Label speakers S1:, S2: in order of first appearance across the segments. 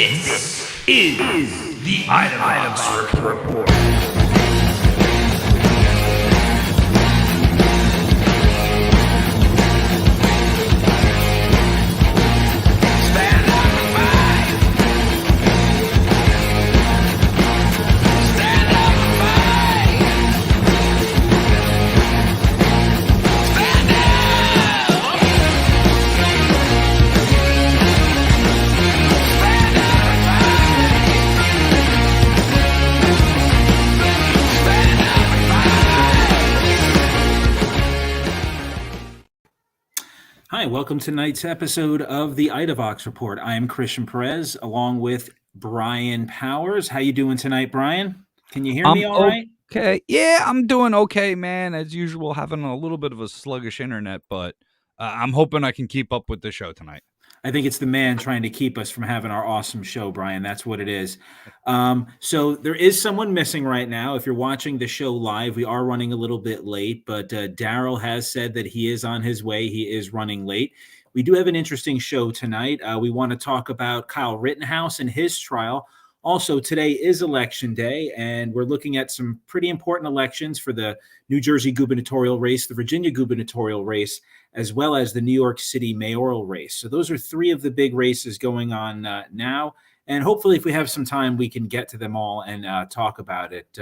S1: This is the Idavox Report.
S2: Hi, welcome to tonight's episode of the Idavox Report. I am Christian Perez, along with Brian Powers. How you doing tonight, Brian? Can you hear me all right?
S3: Okay. Yeah, I'm doing okay, man. As usual, having a little bit of a sluggish internet, but I'm hoping I can keep up with the show tonight.
S2: I think it's the man trying to keep us from having our awesome show, Brian. That's what it is. So there is someone missing right now. If you're watching the show live, we are running a little bit late, but Daryle has said that he is on his way. He is running late. We do have an interesting show tonight. We want to talk about Kyle Rittenhouse and his trial. Also, today is election day, and we're looking at some pretty important elections for the New Jersey gubernatorial race, the Virginia gubernatorial race, as well as the New York City mayoral race. So those are three of the big races going on now. And hopefully, if we have some time, we can get to them all and talk about it.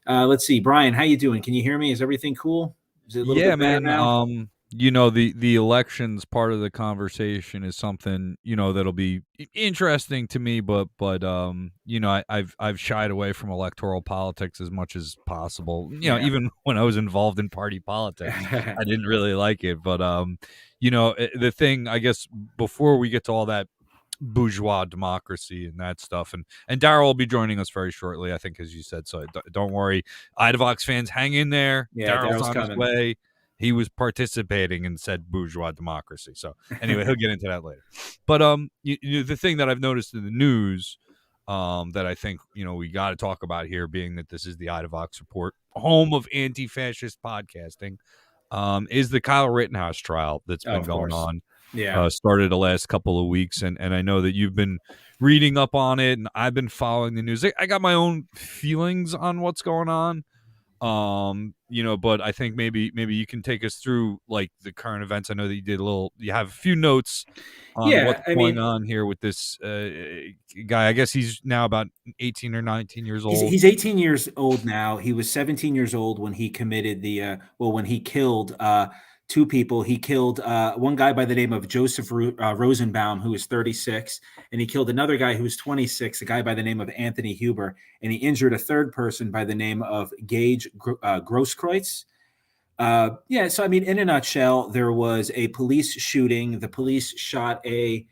S2: Let's see. Brian, how you doing? Can you hear me? Is everything cool? Is it a little bit better now?
S3: The elections part of the conversation is something, that'll be interesting to me, but I've shied away from electoral politics as much as possible. Even when I was involved in party politics, I didn't really like it. But the thing, I guess, before we get to all that bourgeois democracy and that stuff, and Daryle will be joining us very shortly, I think, as you said. So don't worry, Idavox fans, hang in there.
S2: Yeah,
S3: Daryl's on
S2: coming
S3: his way. He was participating and said bourgeois democracy. So anyway, he'll get into that later. But the thing that I've noticed in the news that I think we got to talk about here, being that this is the Idavox Report, home of anti-fascist podcasting, is the Kyle Rittenhouse trial that's been going on.
S2: Yeah,
S3: started the last couple of weeks, and I know that you've been reading up on it, and I've been following the news. I got my own feelings on what's going on. But I think maybe you can take us through like the current events. I know that you have a few notes on what's going on here with this guy. I guess he's now about 18 or 19 years old.
S2: He's 18 years old now. He was 17 years old when he committed when he killed two people. He killed one guy by the name of Joseph Rosenbaum, who was 36, and he killed another guy who was 26, a guy by the name of Anthony Huber, and he injured a third person by the name of Gage Grosskreutz. So I mean, in a nutshell, there was a police shooting. The police shot a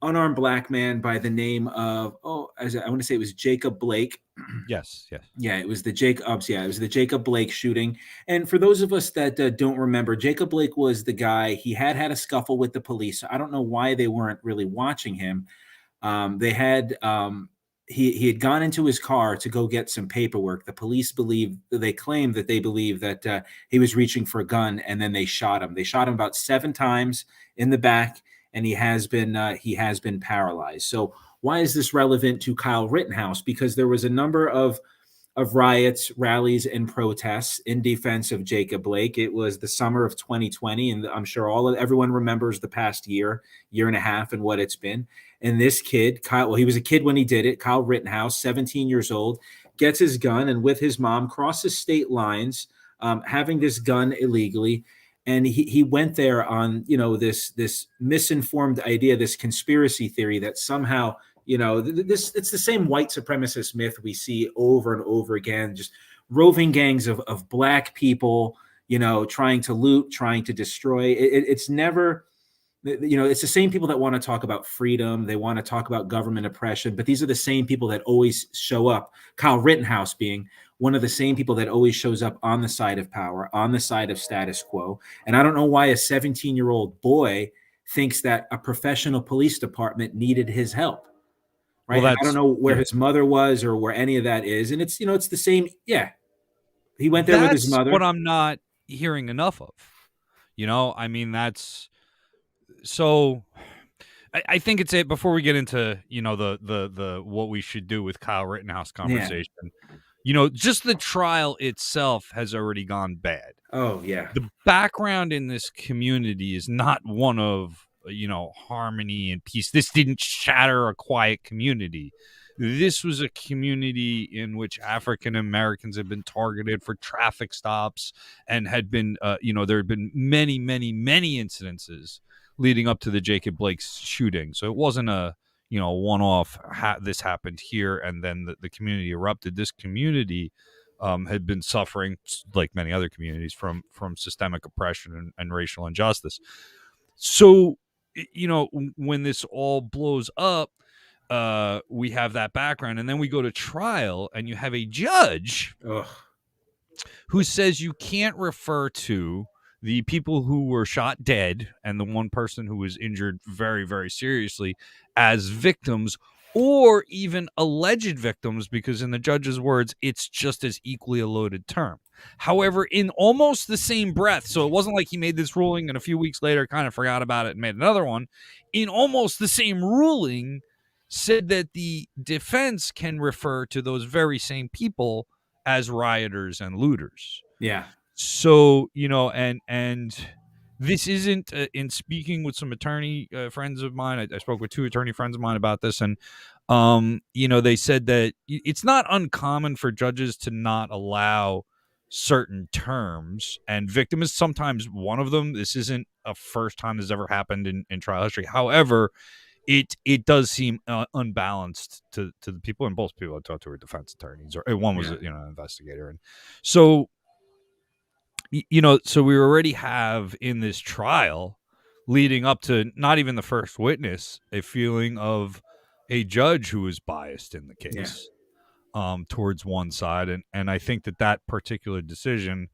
S2: unarmed black man by the name of I want to say it was Jacob Blake.
S3: Yes.
S2: Yeah, it was the Jacob Blake shooting. And for those of us that don't remember, Jacob Blake was the guy. He had a scuffle with the police. I don't know why they weren't really watching him. He had gone into his car to go get some paperwork. The police claimed that he was reaching for a gun, and then they shot him. They shot him about 7 times in the back, and he has been paralyzed. So why is this relevant to Kyle Rittenhouse? Because there was a number of riots, rallies, and protests in defense of Jacob Blake. It was the summer of 2020, and I'm sure everyone remembers the past year and a half and what it's been. And this kid, Kyle, he was a kid when he did it. Kyle Rittenhouse, 17 years old, gets his gun and with his mom crosses state lines, having this gun illegally. And he went there on, this misinformed idea, this conspiracy theory that somehow, it's the same white supremacist myth we see over and over again, just roving gangs of black people, trying to loot, trying to destroy. It's never, it's the same people that want to talk about freedom. They want to talk about government oppression, but these are the same people that always show up. Kyle Rittenhouse being one of the same people that always shows up on the side of power, on the side of status quo. And I don't know why a 17-year-old boy thinks that a professional police department needed his help. Right. Well, I don't know where his mother was or where any of that is. And it's, it's the same. Yeah. He went there with his mother.
S3: That's what I'm not hearing enough of. I mean, that's so I think it's it. Before we get into the what we should do with Kyle Rittenhouse conversation, just the trial itself has already gone bad.
S2: Oh yeah.
S3: The background in this community is not one of harmony and peace. This didn't shatter a quiet community. This was a community in which African Americans had been targeted for traffic stops and had been there had been many incidences leading up to the Jacob Blake shooting. So it wasn't a one-off. This happened here and then the community erupted. This community had been suffering, like many other communities, from systemic oppression and racial injustice. So, when this all blows up, we have that background, and then we go to trial, and you have a judge who says you can't refer to the people who were shot dead and the one person who was injured very, very seriously as victims or even alleged victims, because in the judge's words, it's just as equally a loaded term. However, in almost the same breath, so it wasn't like he made this ruling and a few weeks later kind of forgot about it and made another one. In almost the same ruling, said that the defense can refer to those very same people as rioters and looters.
S2: Yeah.
S3: So, and this isn't in speaking with some attorney friends of mine. I spoke with 2 attorney friends of mine about this, and they said that it's not uncommon for judges to not allow certain terms, and victim is sometimes one of them. This isn't a first time this ever happened in trial history. However, it does seem unbalanced to the people, and both people I talked to were defense attorneys, or one was an investigator, and so so we already have in this trial leading up to not even the first witness a feeling of a judge who is biased in the case towards one side, and I think that particular decision,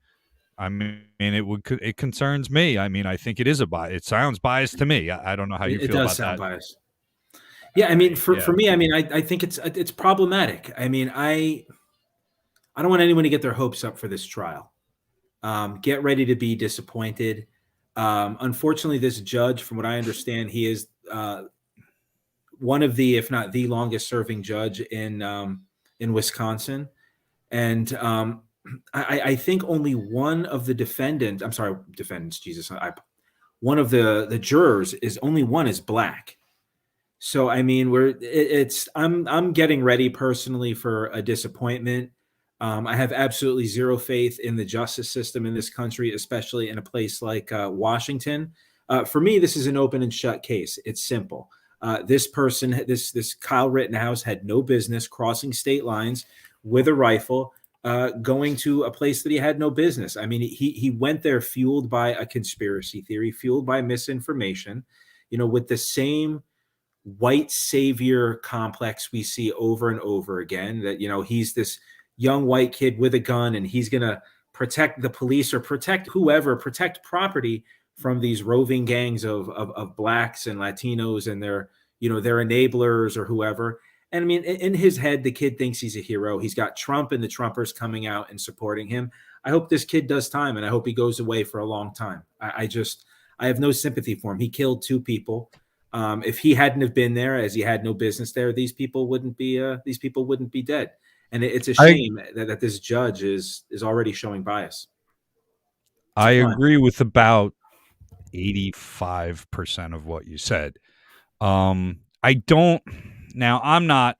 S3: I mean, it concerns me. I mean, I think it is a bias. It sounds biased to me. I don't know how you feel about that. It does sound biased.
S2: Yeah, I mean, for me, I mean, I think it's problematic. I mean, I don't want anyone to get their hopes up for this trial. Get ready to be disappointed. Unfortunately, this judge, from what I understand, he is one of the, if not the longest serving judge in Wisconsin. And I think only one of the defendants, Jesus, one of the jurors only one is black. So, I mean, I'm getting ready personally for a disappointment. I have absolutely zero faith in the justice system in this country, especially in a place like Washington. For me, this is an open and shut case. It's simple. This person, this Kyle Rittenhouse, had no business crossing state lines with a rifle, going to a place that he had no business. I mean, he went there fueled by a conspiracy theory, fueled by misinformation, with the same white savior complex we see over and over again, that, he's this young white kid with a gun and he's going to protect the police or protect protect property from these roving gangs of blacks and Latinos and their enablers or whoever. And I mean, in his head, the kid thinks he's a hero. He's got Trump and the Trumpers coming out and supporting him. I hope this kid does time, and I hope he goes away for a long time. I have no sympathy for him. He killed 2 people. If he hadn't have been there, as he had no business there, these people wouldn't be dead. And it's a shame that this judge is already showing bias.
S3: I agree with about 85% of what you said. I don't. Now, I'm not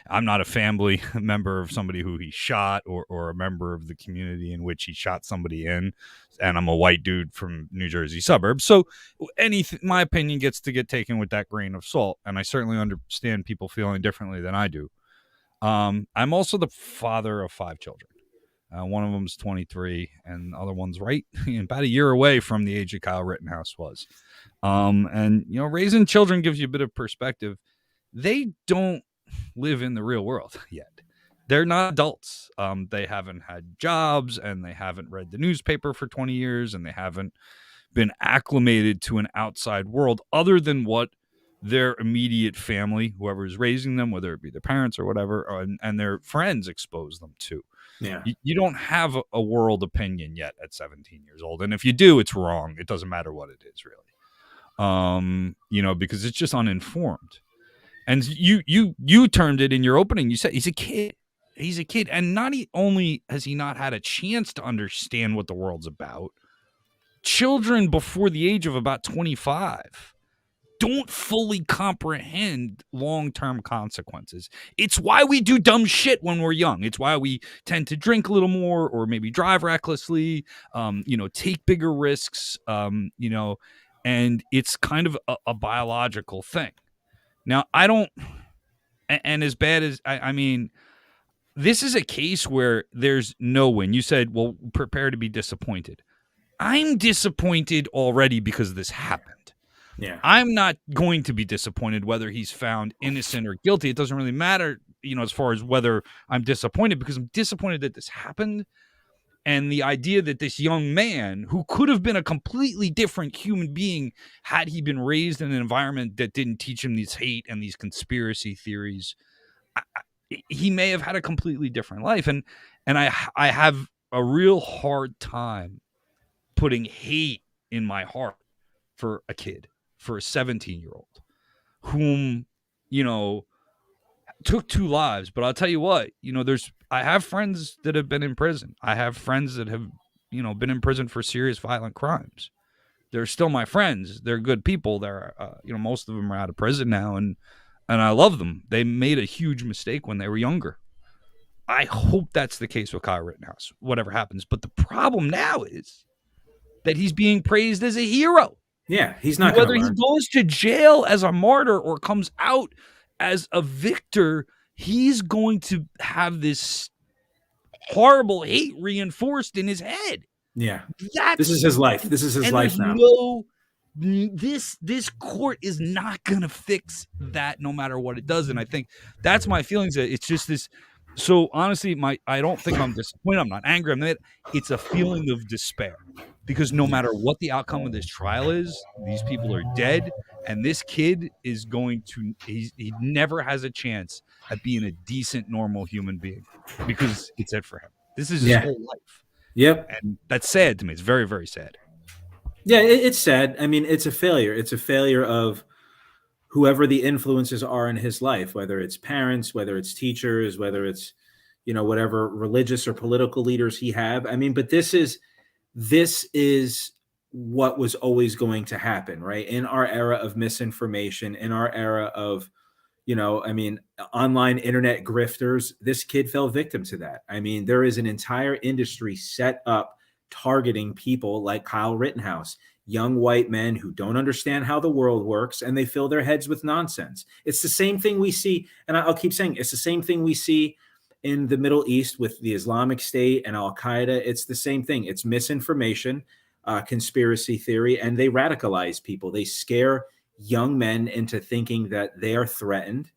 S3: a family member of somebody who he shot or a member of the community in which he shot somebody in, and I'm a white dude from New Jersey suburbs. So my opinion gets to get taken with that grain of salt, and I certainly understand people feeling differently than I do. I'm also the father of 5 children. One of them is 23, and the other one's right about a year away from the age of Kyle Rittenhouse was. And raising children gives you a bit of perspective. They don't live in the real world yet. They're not adults. They haven't had jobs, and they haven't read the newspaper for 20 years, and they haven't been acclimated to an outside world other than what their immediate family, whoever is raising them, whether it be their parents or whatever, and their friends expose them to.
S2: Yeah.
S3: You don't have a world opinion yet at 17 years old. And if you do, it's wrong. It doesn't matter what it is, really. because it's just uninformed. And you termed it in your opening. You said he's a kid. He's a kid. And not only has he not had a chance to understand what the world's about, children before the age of about 25 don't fully comprehend long-term consequences. It's why we do dumb shit when we're young. It's why we tend to drink a little more or maybe drive recklessly, take bigger risks, and it's kind of a biological thing. Now, I don't, and as bad as, I mean, this is a case where there's no win. You said, well, prepare to be disappointed. I'm disappointed already because this happened.
S2: Yeah.
S3: I'm not going to be disappointed whether he's found innocent or guilty. It doesn't really matter, as far as whether I'm disappointed, because I'm disappointed that this happened. And the idea that this young man, who could have been a completely different human being had he been raised in an environment that didn't teach him these hate and these conspiracy theories, he may have had a completely different life. And I have a real hard time putting hate in my heart for a kid, for a 17-year-old whom, took 2 lives. But I'll tell you what, I have friends that have been in prison. I have friends that have, been in prison for serious violent crimes. They're still my friends. They're good people. They're, most of them are out of prison now, and I love them. They made a huge mistake when they were younger. I hope that's the case with Kyle Rittenhouse, whatever happens. But the problem now is that he's being praised as a hero.
S2: Yeah, he's not
S3: Whether he goes to jail as a martyr or comes out as a victor, he's going to have this horrible hate reinforced in his head.
S2: Yeah, this is his life. This is his life now.
S3: This court is not going to fix that no matter what it does. And I think that's my feelings. That it's just this. So honestly, I don't think I'm disappointed. I'm not angry. It's a feeling of despair, because no matter what the outcome of this trial is, these people are dead, and this kid is going to. He never has a chance at being a decent, normal human being, because it's it for him. This is his whole life.
S2: Yep,
S3: and that's sad to me. It's very, very sad.
S2: Yeah, it's sad. I mean, it's a failure. It's a failure of whoever the influences are in his life, whether it's parents, whether it's teachers, whether it's, whatever religious or political leaders he have. I mean, but this is what was always going to happen, right? In our era of misinformation, in our era of, online internet grifters, this kid fell victim to that. I mean, there is an entire industry set up targeting people like Kyle Rittenhouse, young white men who don't understand how the world works, and they fill their heads with nonsense. It's the same thing we see, and I'll keep saying it's the same thing we see in the Middle East with the Islamic State and Al-Qaeda. It's the same thing. It's misinformation, conspiracy theory, and they radicalize people. They scare young men into thinking that they are threatened,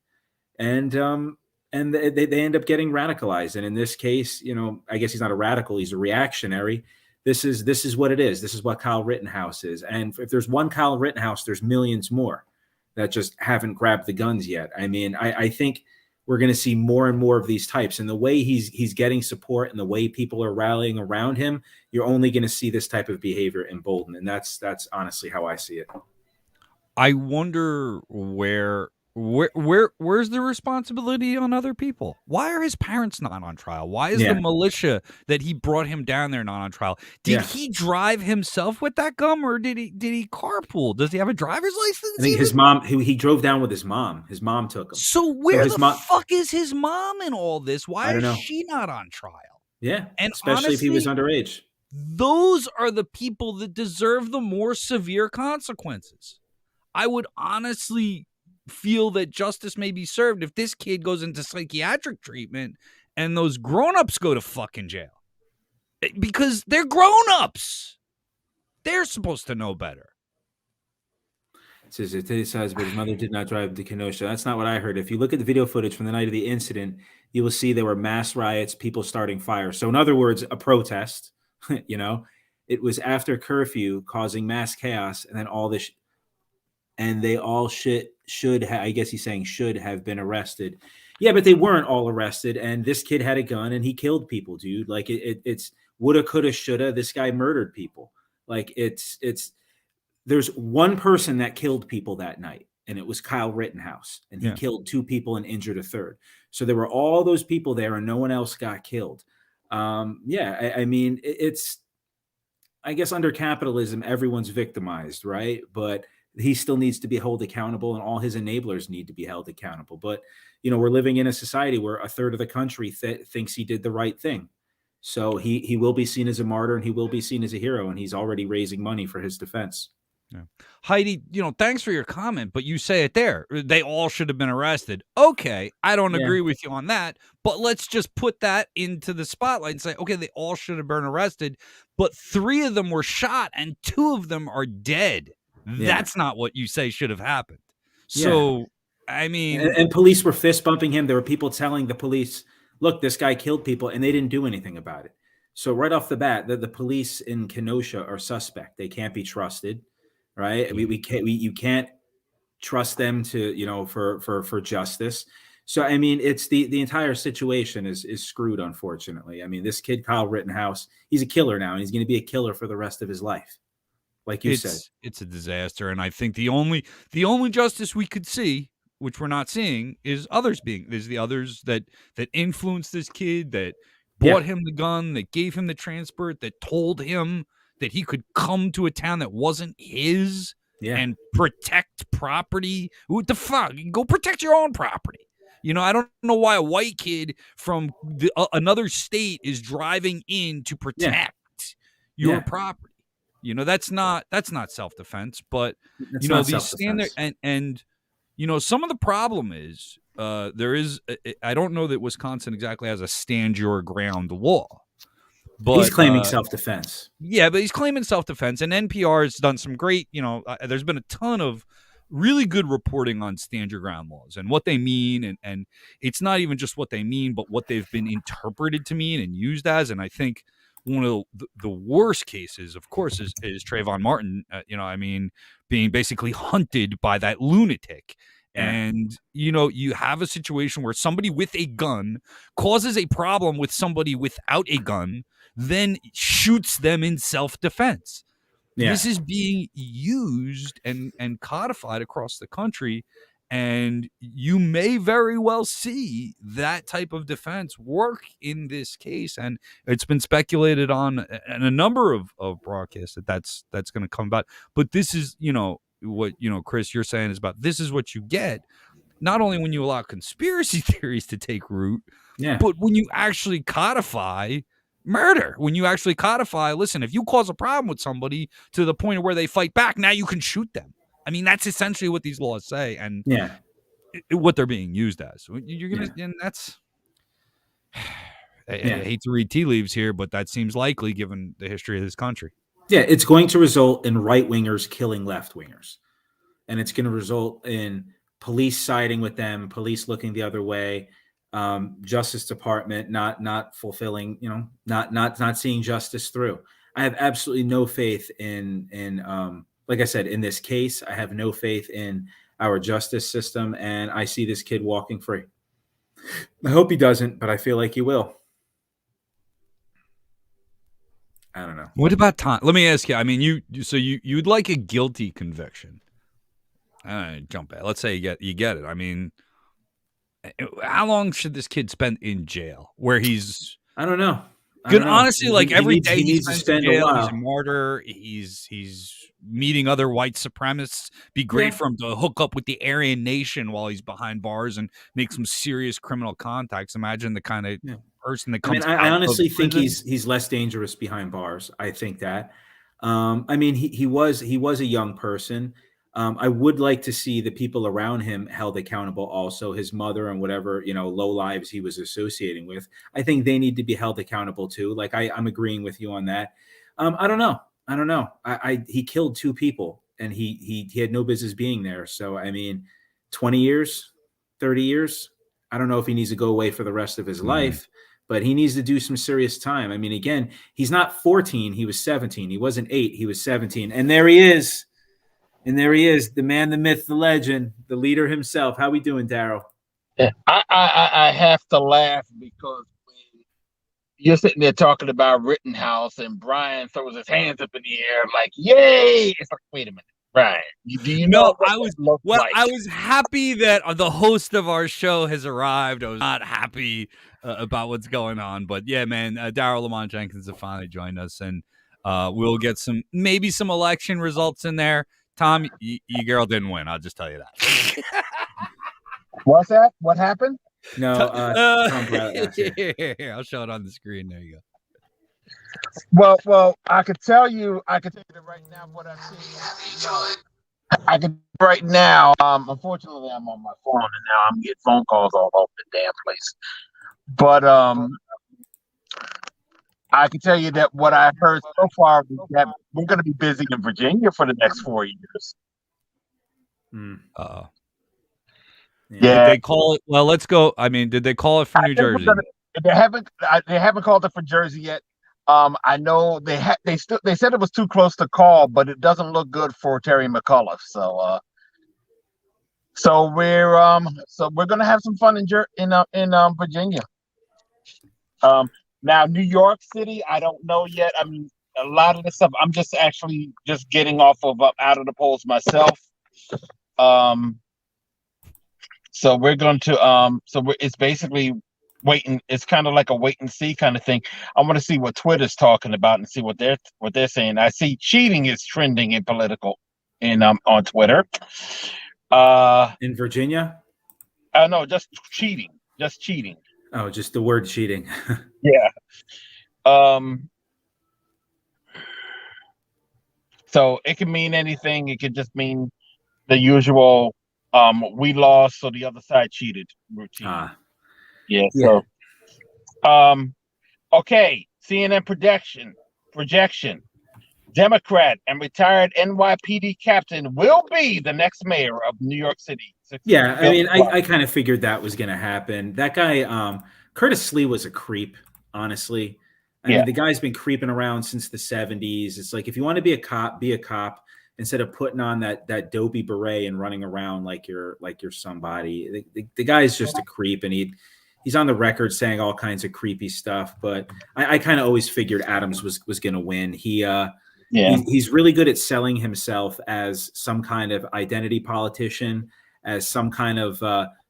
S2: and they end up getting radicalized. And in this case, I guess he's not a radical; he's a reactionary. This is what it is. This is what Kyle Rittenhouse is. And if there's one Kyle Rittenhouse, there's millions more that just haven't grabbed the guns yet. I mean, I think we're going to see more and more of these types. And the way he's getting support and the way people are rallying around him, you're only going to see this type of behavior emboldened. And that's honestly how I see it.
S3: I wonder where's the responsibility on other people? Why are his parents not on trial? Why is the militia that he brought him down there not on trial? Did he drive himself with that gun, or did he carpool? Does he have a driver's license?
S2: I think his mom, he drove down with his mom. His mom took him.
S3: So where the fuck is his mom in all this? Why is she not on trial?
S2: Yeah,
S3: and
S2: especially
S3: honestly,
S2: if he was underage.
S3: Those are the people that deserve the more severe consequences. I would honestly feel that justice may be served if this kid goes into psychiatric treatment and those grown-ups go to fucking jail, because they're grown-ups. They're supposed to know better.
S2: It says but his mother did not drive to Kenosha. That's not what I heard. If you look at the video footage from the night of the incident, you will see there were mass riots, people starting fires. So in other words, a protest, it was after curfew causing mass chaos, and then all this and they all should have, I guess he's saying should have been arrested. Yeah, but they weren't all arrested, and this kid had a gun and he killed people, dude. Like it's woulda, coulda, shoulda. This guy murdered people. Like it's there's one person that killed people that night, and it was Kyle Rittenhouse, and he killed 2 people and injured a third. So there were all those people there, and no one else got killed. I mean, it's, I guess under capitalism, everyone's victimized, right? But he still needs to be held accountable, and all his enablers need to be held accountable. But we're living in a society where a third of the country thinks he did the right thing. So he will be seen as a martyr, and he will be seen as a hero, and he's already raising money for his defense.
S3: Yeah. Heidi, thanks for your comment, but you say it there. They all should have been arrested. Okay, I don't agree with you on that, but let's just put that into the spotlight and say, okay, they all should have been arrested, but 3 of them were shot and 2 of them are dead. That's not what you say should have happened. So, I mean...
S2: And police were fist bumping him. There were people telling the police, look, this guy killed people, and they didn't do anything about it. So right off the bat, the police in Kenosha are suspect. They can't be trusted. Right. You can't trust them to, for justice. So, I mean, it's the entire situation is screwed, unfortunately. I mean, this kid, Kyle Rittenhouse, he's a killer now, and he's going to be a killer for the rest of his life. Like you said,
S3: it's a disaster. And I think the only justice we could see, which we're not seeing, is there's the others that influenced this kid, that bought him the gun, that gave him the transport, that told him that he could come to a town that wasn't his and protect property. What the fuck? Go protect your own property. I don't know why a white kid from another state is driving in to protect your property. That's not self-defense, but these stand there and some of the problem is there is, I don't know that Wisconsin exactly has a stand your ground law. But
S2: he's claiming self-defense.
S3: Yeah, but he's claiming self-defense, and NPR has done some great, there's been a ton of really good reporting on stand your ground laws and what they mean, and it's not even just what they mean, but what they've been interpreted to mean and used as. And I think one of the worst cases, of course, is Trayvon Martin, being basically hunted by that lunatic. And, you have a situation where somebody with a gun causes a problem with somebody without a gun, then shoots them in self-defense. This is being used and codified across the country, and you may very well see that type of defense work in this case. And it's been speculated on in a number of broadcasts that's going to come about. But this is, what Chris, you're saying is about, this is what you get not only when you allow conspiracy theories to take root, but when you actually codify murder, when you actually codify, listen, if you cause a problem with somebody to the point of where they fight back, now you can shoot them. I mean, that's essentially what these laws say, and what they're being used as. You're gonna, and that's. I hate to read tea leaves here, but that seems likely given the history of this country.
S2: Yeah, it's going to result in right-wingers killing left-wingers. And it's going to result in police siding with them, police looking the other way, Justice Department not fulfilling, not seeing justice through. I have absolutely no faith in like I said, in this case, I have no faith in our justice system, and I see this kid walking free. I hope he doesn't, but I feel like he will. I don't know.
S3: What about time? Let me ask you. I mean, you'd like a guilty conviction. Jump at. Let's say you get it. I mean, how long should this kid spend in jail? Where he's,
S2: I don't know.
S3: Honestly, like every day
S2: he needs to spend a while.
S3: He's a martyr. He's meeting other white supremacists. Be great for him to hook up with the Aryan Nation while he's behind bars and make some serious criminal contacts. Imagine the kind of person that comes.
S2: I honestly think he's less dangerous behind bars. I think that. I mean, he was a young person. I would like to see the people around him held accountable. Also, his mother and whatever low lives he was associating with. I think they need to be held accountable too. Like I'm agreeing with you on that. I don't know. He killed 2 people, and he had no business being there. So I mean, 20 years, 30 years. I don't know if he needs to go away for the rest of his life, but he needs to do some serious time. I mean, again, he's not 14. He was 17. He wasn't 8. He was 17. And there he is. The man, the myth, the legend, the leader himself. How we doing, Daryle?
S4: I have to laugh because when you're sitting there talking about Rittenhouse, and Brian throws his hands up in the air like, "Yay!" It's like, wait a minute, Brian, do you know
S3: No,
S4: what
S3: I
S4: that
S3: was
S4: looks like?
S3: I was happy that the host of our show has arrived. I was not happy about what's going on, but yeah, man, Daryle Lamont Jenkins have finally joined us, and we'll get maybe some election results in there. Tom, your girl didn't win. I'll just tell you that.
S4: What's that? What happened?
S2: No, Tom Pilot last year.
S3: Here, I'll show it on the screen. There you go.
S4: Well, I could tell you that right now what I'm seeing. I can right now. Unfortunately, I'm on my phone, and now I'm getting phone calls all over the damn place. But I can tell you that what I've heard so far is that we're going to be busy in Virginia for the next 4 years.
S3: Yeah.
S4: Yeah.
S3: Did they call it? Well, let's go. I mean, did they call it for New Jersey?
S4: They haven't called it for Jersey yet. I know they said it was too close to call, but it doesn't look good for Terry McAuliffe. So we're gonna have some fun in Virginia. Now New York City, I don't know yet. I mean, a lot of this stuff I'm just getting off of out of the polls myself. So we're going to it's basically waiting. It's kind of like a wait and see kind of thing. I want to see what Twitter's talking about and see what they're saying. I see cheating is trending in political on Twitter.
S2: In Virginia?
S4: No, just cheating.
S2: Oh, just the word cheating.
S4: Yeah. So it can mean anything. It could just mean the usual we lost, so the other side cheated routine. Yeah. So okay, CNN projection. Democrat and retired NYPD captain will be the next mayor of New York City.
S2: Yeah, I mean, I kind of figured that was going to happen. That guy, Curtis Lee, was a creep, honestly. I mean, the guy's been creeping around since the 70s. It's like, if you want to be a cop, be a cop instead of putting on that dopey beret and running around like you're somebody. The guy's just a creep, and he's on the record saying all kinds of creepy stuff. But I kind of always figured Adams was going to win. He's really good at selling himself as some kind of identity politician, as some kind of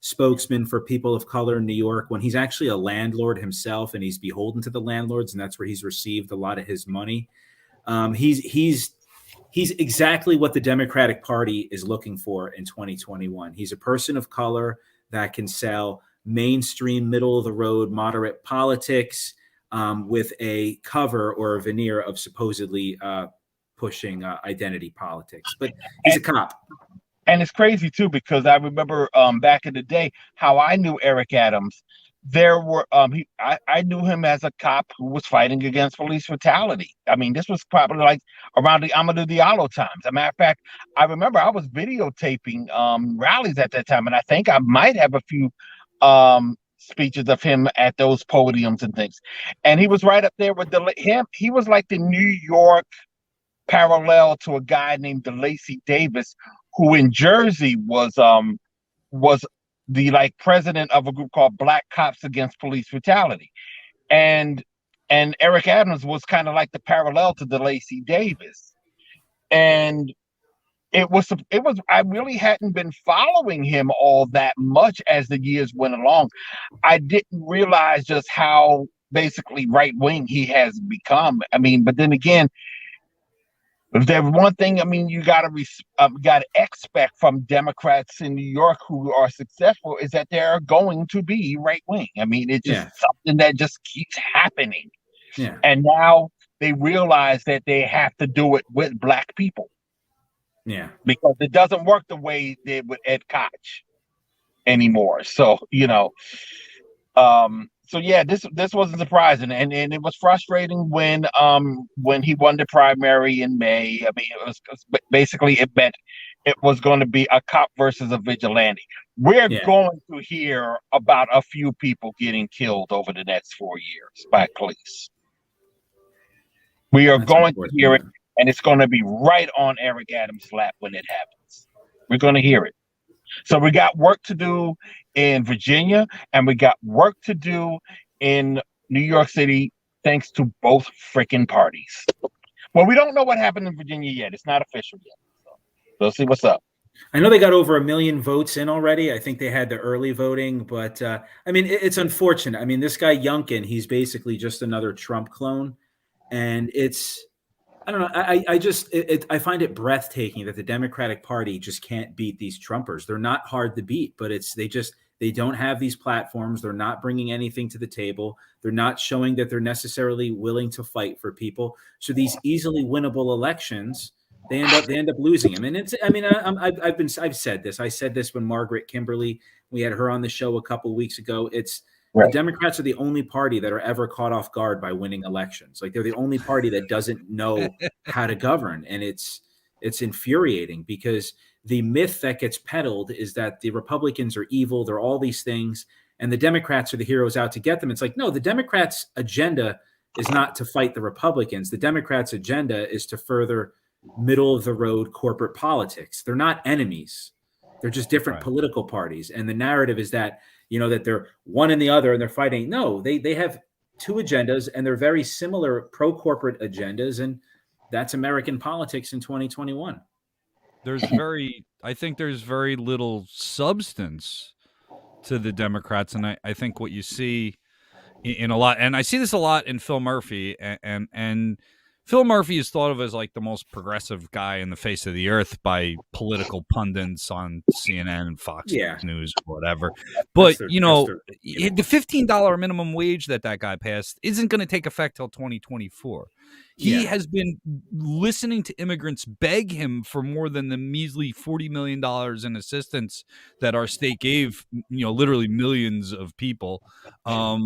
S2: spokesman for people of color in New York, when he's actually a landlord himself, and he's beholden to the landlords, and that's where he's received a lot of his money. He's exactly what the Democratic Party is looking for in 2021. He's a person of color that can sell mainstream, middle of the road, moderate politics with a cover or a veneer of supposedly pushing identity politics. But he's a cop.
S4: And it's crazy too, because I remember back in the day how I knew Eric Adams. There were I knew him as a cop who was fighting against police brutality. I mean, this was probably like around the Amadou Diallo times. As a matter of fact, I remember I was videotaping rallies at that time, and I think I might have a few speeches of him at those podiums and things. And he was right up there with him. He was like the New York parallel to a guy named DeLacy Davis, who in Jersey was the president of a group called Black Cops Against Police Brutality. And Eric Adams was kind of like the parallel to DeLacy Davis. And it was I really hadn't been following him all that much as the years went along. I didn't realize just how basically right wing he has become. I mean, but then again, if there's one thing, I mean, you gotta expect from Democrats in New York who are successful is that they're going to be right wing. I mean, it's just something that just keeps happening.
S2: Yeah.
S4: And now they realize that they have to do it with Black people.
S2: Yeah.
S4: Because it doesn't work the way they did with Ed Koch anymore. So, so yeah, this wasn't surprising, and it was frustrating when he won the primary in May. I mean, it was basically it meant it was going to be a cop versus a vigilante. We're going to hear about a few people getting killed over the next 4 years by police. We are going to hear it, and it's going to be right on Eric Adams' lap when it happens. We're going to hear it. So we got work to do in Virginia, and we got work to do in New York City thanks to both freaking parties. Well, we don't know what happened in Virginia yet. It's not official yet. So we'll see what's up.
S2: I know they got over 1 million votes in already. I think they had the early voting, but I mean, it's unfortunate. I mean, this guy Youngkin, he's basically just another Trump clone, and I don't know. I find it breathtaking that the Democratic Party just can't beat these Trumpers. They're not hard to beat, but they don't have these platforms. They're not bringing anything to the table. They're not showing that they're necessarily willing to fight for people. So these easily winnable elections, they end up losing them. And I've said this. I said this when Margaret Kimberly, we had her on the show a couple of weeks ago. The Democrats are the only party that are ever caught off guard by winning elections. Like, they're the only party that doesn't know how to govern. And it's infuriating, because the myth that gets peddled is that the Republicans are evil. They're all these things, and the Democrats are the heroes out to get them. It's like, no, the Democrats' agenda is not to fight the Republicans. The Democrats' agenda is to further middle of the road corporate politics. They're not enemies. They're just different political parties. And the narrative is that, that they're one and the other and they're fighting. No, they have two agendas, and they're very similar pro-corporate agendas. And that's American politics in 2021.
S3: I think there's very little substance to the Democrats. And I think what you see in a lot, and I see this a lot in Phil Murphy, and Phil Murphy is thought of as like the most progressive guy in the face of the earth by political pundits on CNN and Fox News or whatever. But, the $15 minimum wage that guy passed isn't going to take effect till 2024. He has been listening to immigrants beg him for more than the measly $40 million in assistance that our state gave, literally millions of people, or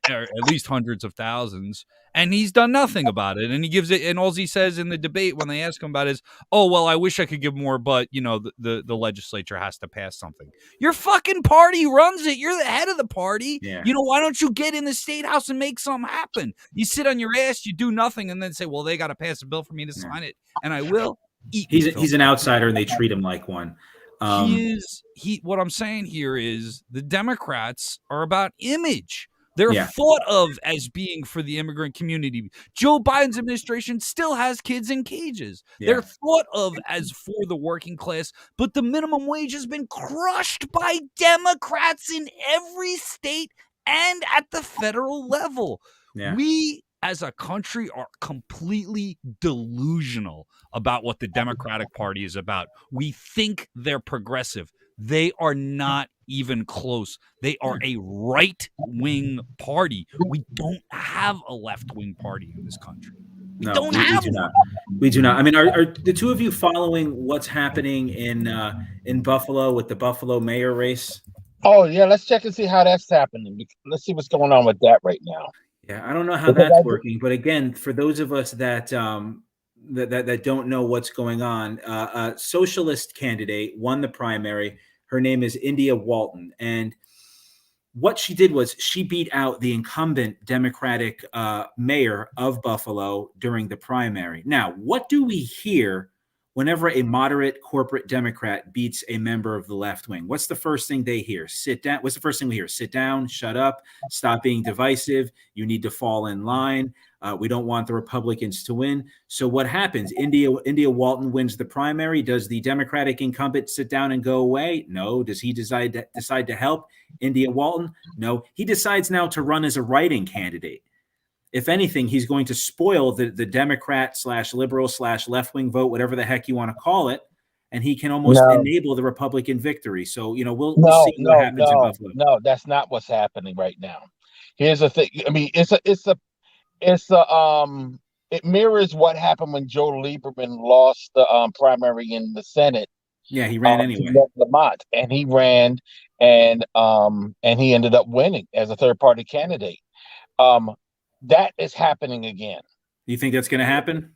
S3: at least hundreds of thousands. And he's done nothing about it. And he gives it. And all he says in the debate when they ask him about it is, oh, well, I wish I could give more, but, the legislature has to pass something. Your fucking party runs it. You're the head of the party.
S2: Yeah.
S3: Why don't you get in the state house and make something happen? You sit on your ass, you do nothing, and then say, well, they got to pass a bill for me to sign it. And I will.
S2: He's an outsider, and they treat him like one.
S3: What I'm saying here is the Democrats are about image. They're thought of as being for the immigrant community. Joe Biden's administration still has kids in cages. Yeah. They're thought of as for the working class, but the minimum wage has been crushed by Democrats in every state and at the federal level. Yeah. We, as a country, are completely delusional about what the Democratic Party is about. We think they're progressive. They are not even close. They are a right-wing party. We don't have a left-wing party in this country. We do
S2: not. We do not. I mean, are the two of you following what's happening in Buffalo with the Buffalo mayor race?
S4: Oh, yeah. Let's check and see how that's happening. Let's see what's going on with that right now.
S2: Yeah, I don't know how that's working. But again, for those of us that don't know what's going on, a socialist candidate won the primary. Her name is India Walton. And what she did was she beat out the incumbent Democratic mayor of Buffalo during the primary. Now, what do we hear whenever a moderate corporate Democrat beats a member of the left wing? What's the first thing they hear? Sit down. What's the first thing we hear? Sit down, shut up, stop being divisive. You need to fall in line. We don't want the Republicans to win. So what happens? India Walton wins the primary. Does the Democratic incumbent sit down and go away? No. Does he decide to help India Walton? No. He decides now to run as a write-in candidate. If anything, he's going to spoil the Democrat / liberal / left-wing vote, whatever the heck you want to call it, and he can almost enable the Republican victory. So, we'll see what happens in Buffalo.
S4: No, that's not what's happening right now. Here's the thing. I mean, it mirrors what happened when Joe Lieberman lost the primary in the Senate.
S2: Yeah, he ran anyway.
S4: Lamont, and he ran, and he ended up winning as a third-party candidate. That is happening again.
S2: You think that's going to happen?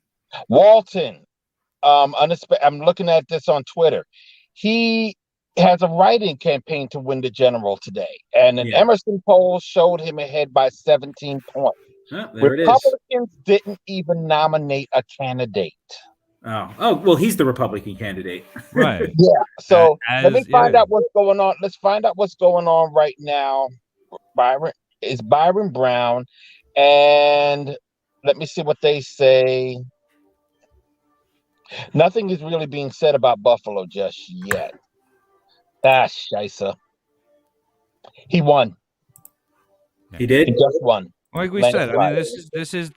S4: Walton, I'm looking at this on Twitter. He has a write-in campaign to win the general today, and an Emerson poll showed him ahead by 17 points.
S2: Oh, there
S4: Republicans didn't even nominate a candidate.
S2: Oh, well, he's the Republican candidate.
S3: Right.
S4: Yeah. So let me find out what's going on. Let's find out what's going on right now. Byron Brown And let me see what they say. Nothing is really being said about Buffalo just yet. Scheisse. He won.
S2: He did.
S4: He just won.
S3: Like we said, I
S4: Landslide.
S3: mean,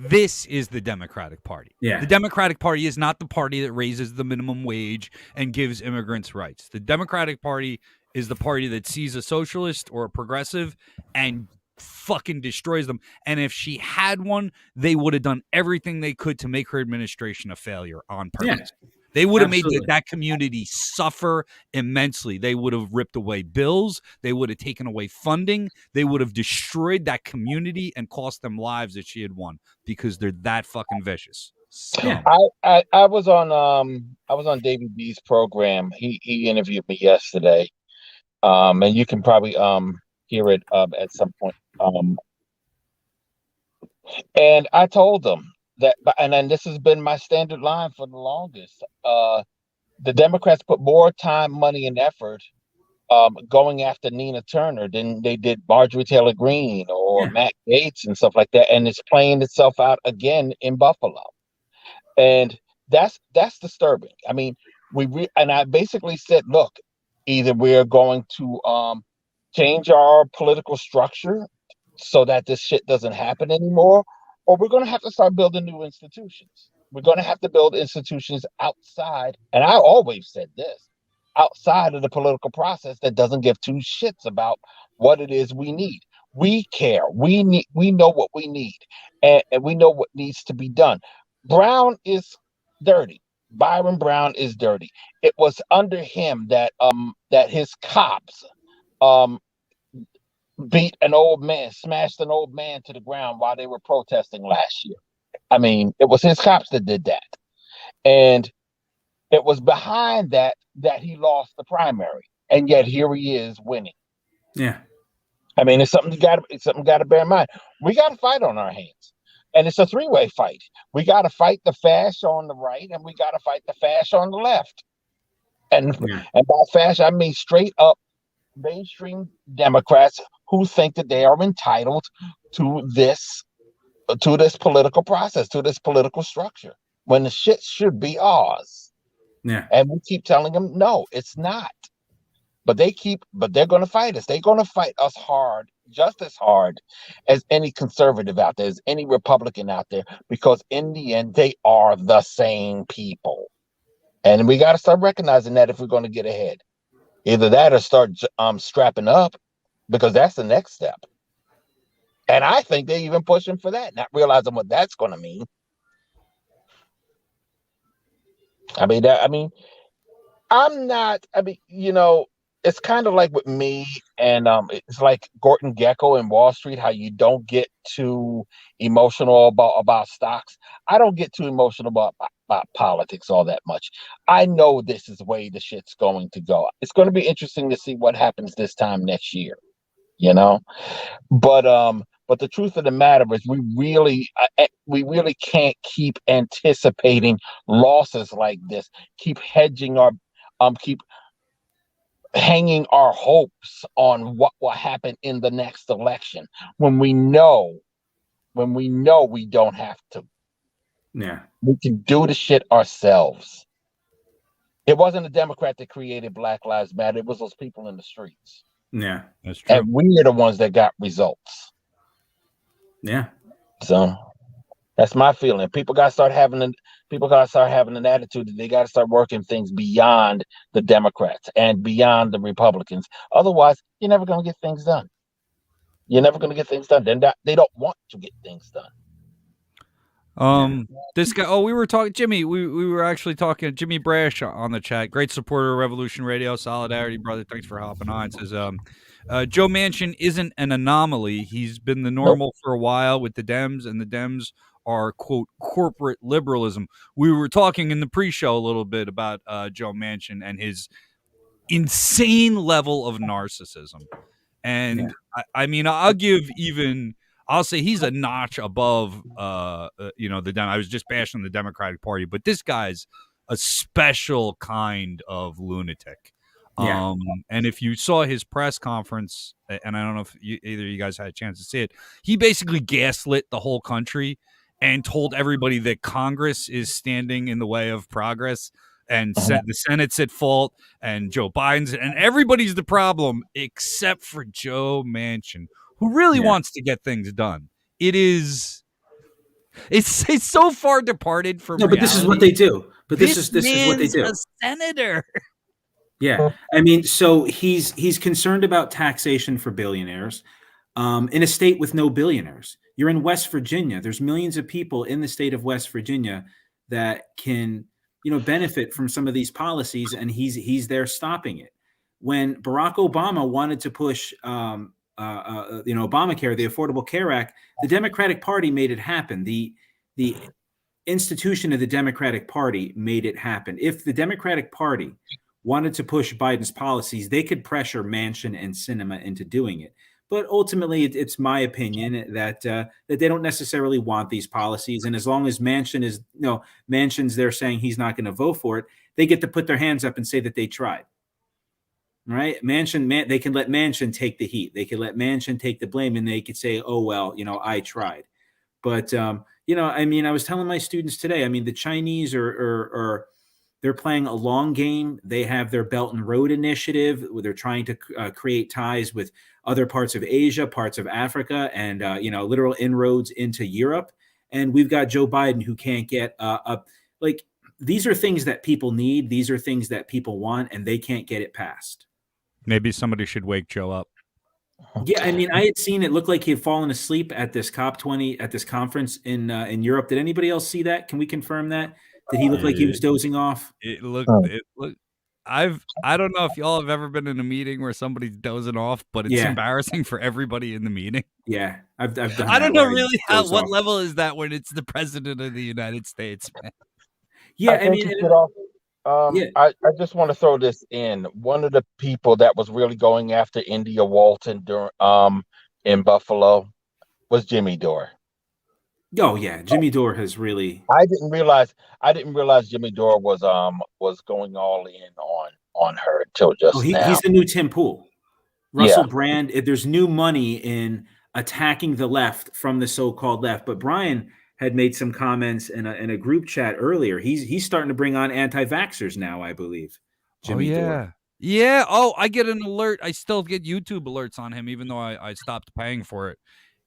S3: this is the Democratic Party.
S2: Yeah.
S3: The Democratic Party is not the party that raises the minimum wage and gives immigrants rights. The Democratic Party is the party that sees a socialist or a progressive and fucking destroys them. And if she had one, they would have done everything they could to make her administration a failure on purpose.
S2: Yeah.
S3: They would have made
S2: Absolutely.
S3: that community suffer immensely. They would have ripped away bills. They would have taken away funding. They would have destroyed that community and cost them lives if she had won, because they're that fucking vicious.
S2: Yeah.
S4: I was on David B's program. He interviewed me yesterday. And you can probably hear it at some point. And I told them that, and then this has been my standard line for the longest. The Democrats put more time, money, and effort going after Nina Turner than they did Marjorie Taylor Greene or Matt Gaetz and stuff like that, and it's playing itself out again in Buffalo, and that's disturbing. I mean, and I basically said, look, either we're going to change our political structure so that this shit doesn't happen anymore, or we're going to have to start building new institutions. We're going to have to build institutions outside, and I always said this, outside of the political process that doesn't give two shits about what it is we need. We care. We know what we need, and we know what needs to be done. Brown is dirty. Byron Brown is dirty. It was under him that his cops beat an old man, smashed an old man to the ground while they were protesting last year. I mean, it was his cops that did that. And it was behind that he lost the primary. And yet here he is winning.
S2: Yeah.
S4: I mean, it's something you got to bear in mind. We got a fight on our hands. And it's a three-way fight. We got to fight the fash on the right, and we got to fight the fash on the left. And by fash, I mean straight up mainstream Democrats who think that they are entitled to this political process, to this political structure, when the shit should be ours.
S2: Yeah.
S4: And we keep telling them, no, it's not. But they're going to fight us. They're going to fight us hard, just as hard as any conservative out there, as any Republican out there, because in the end, they are the same people. And we got to start recognizing that if we're going to get ahead. Either that or start strapping up, because that's the next step. And I think they're even pushing for that, not realizing what that's going to mean. It's kind of like with me, and it's like Gordon Gekko in Wall Street, how you don't get too emotional about stocks. I don't get too emotional about politics all that much. I know this is the way the shit's going to go. It's going to be interesting to see what happens this time next year, But the truth of the matter is, we really can't keep anticipating losses like this. Keep hanging our hopes on what will happen in the next election when we know we don't have to.
S2: Yeah.
S4: We can do the shit ourselves. It wasn't a Democrat that created Black Lives Matter. It was those people in the streets.
S2: Yeah.
S3: That's true.
S4: And we are the ones that got results.
S2: Yeah.
S4: So that's my feeling. People got to start having an attitude that they got to start working things beyond the Democrats and beyond the Republicans. Otherwise, you're never going to get things done. You're never going to get things done. They don't want to get things done.
S3: This guy. Oh, we were talking, Jimmy. We were actually talking Jimmy Brash on the chat. Great supporter of Revolution Radio, Solidarity, brother. Thanks for hopping on. It says, Joe Manchin isn't an anomaly. He's been the normal for a while with the Dems, and the Dems are, quote, corporate liberalism. We were talking in the pre-show a little bit about Joe Manchin and his insane level of narcissism. And I mean, I'll say he's a notch above, the Dem. I was just bashing the Democratic Party, but this guy's a special kind of lunatic.
S2: Yeah.
S3: And if you saw his press conference, and I don't know if either of you guys had a chance to see it, he basically gaslit the whole country and told everybody that Congress is standing in the way of progress and the Senate's at fault and Joe Biden's and everybody's the problem except for Joe Manchin, who really wants to get things done. It's so far departed from reality.
S2: But this is what they do. But this is what they do.
S3: A senator.
S2: Yeah. I mean, so he's concerned about taxation for billionaires in a state with no billionaires. You're in West Virginia. There's millions of people in the state of West Virginia that can, benefit from some of these policies, and he's there stopping it. When Barack Obama wanted to push, Obamacare, the Affordable Care Act, the Democratic Party made it happen. The institution of the Democratic Party made it happen. If the Democratic Party wanted to push Biden's policies, they could pressure Manchin and Sinema into doing it. But ultimately, it's my opinion that they don't necessarily want these policies. And as long as Manchin's there saying he's not going to vote for it, they get to put their hands up and say that they tried. Right? They can let Manchin take the heat. They can let Manchin take the blame, and they could say, "Oh well, I tried." But I was telling my students today. I mean, the Chinese are they're playing a long game. They have their Belt and Road Initiative, where they're trying to create ties with other parts of Asia, parts of Africa, and literal inroads into Europe. And we've got Joe Biden, who can't get these are things that people need. These are things that people want, and they can't get it passed.
S3: Maybe somebody should wake Joe up.
S2: Yeah, I mean, I had seen it looked like he had fallen asleep at this COP20 at this conference in Europe. Did anybody else see that? Can we confirm that? Did he look like he was dozing off?
S3: It looked. I don't know if y'all have ever been in a meeting where somebody's dozing off, but it's embarrassing for everybody in the meeting.
S2: Yeah, I've done.
S3: I don't know really what level is that when it's the president of the United States, man.
S2: Yeah, I mean,
S4: I just want to throw this in. One of the people that was really going after India Walton during in Buffalo was Jimmy Dore.
S2: Oh yeah, Jimmy Dore has really.
S4: I didn't realize Jimmy Dore was going all in on her until just now.
S2: He's the new Tim Pool. Russell Brand. There's new money in attacking the left from the so-called left, but Brian had made some comments in a group chat earlier. He's starting to bring on anti-vaxxers now, I believe. Jimmy Dore.
S3: Yeah. Oh, I get an alert. I still get YouTube alerts on him, even though I stopped paying for it.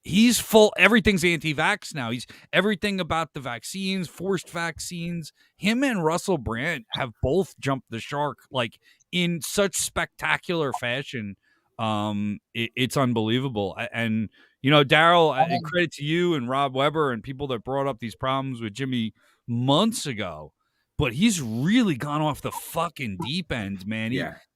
S3: He's full. Everything's anti-vax now. He's everything about the vaccines, forced vaccines. Him and Russell Brand have both jumped the shark like in such spectacular fashion. It's unbelievable. And Daryle, credit to you and Rob Weber and people that brought up these problems with Jimmy months ago. But he's really gone off the fucking deep end, man.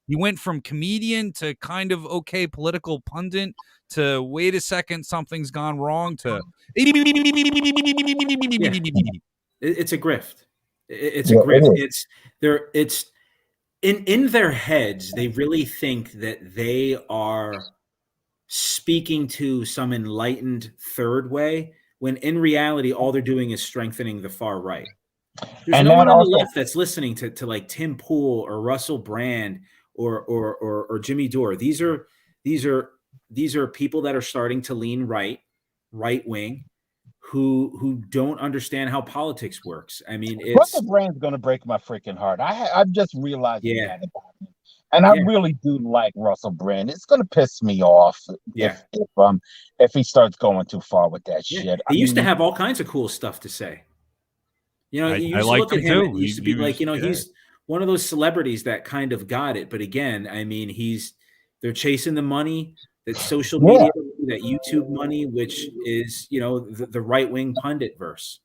S3: He went from comedian to kind of okay political pundit to wait a second, something's gone wrong to
S2: it's a grift. It's a grift. It's in their heads, they really think that they are speaking to some enlightened third way, when in reality, all they're doing is strengthening the far right. There's no one on the left that's listening to like Tim Pool or Russell Brand or Jimmy Dore. These are people that are starting to lean right wing, who don't understand how politics works. I mean,
S4: Russell Brand's going to break my freaking heart. I've just realized that about him. And I really do like Russell Brand. It's going to piss me off if he starts going too far with that shit.
S2: He used to have all kinds of cool stuff to say. You used to look at him. He used to be like, he's one of those celebrities that kind of got it. But again, I mean, they're chasing the money, that social media, that YouTube money, which is, the right-wing pundit verse.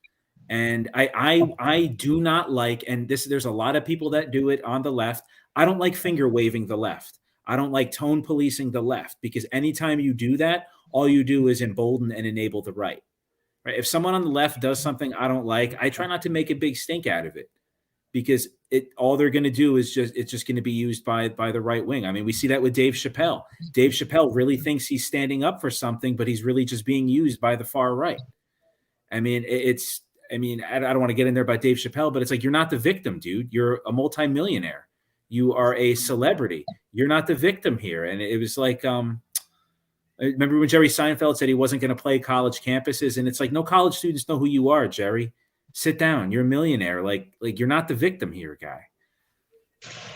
S2: And I do not like, and there's a lot of people that do it on the left. I don't like finger waving the left. I don't like tone policing the left, because anytime you do that, all you do is embolden and enable the right. Right? If someone on the left does something I don't like, I try not to make a big stink out of it, because all they're going to do is it's just going to be used by the right wing. I mean, we see that with Dave Chappelle. Dave Chappelle really thinks he's standing up for something, but he's really just being used by the far right. I mean, I don't want to get in there about Dave Chappelle, but it's like, you're not the victim, dude. You're a multimillionaire. You are a celebrity. You're not the victim here. And it was like, I remember when Jerry Seinfeld said he wasn't going to play college campuses, and it's like, no college students know who you are, Jerry. Sit down. You're a millionaire. Like you're not the victim here, guy.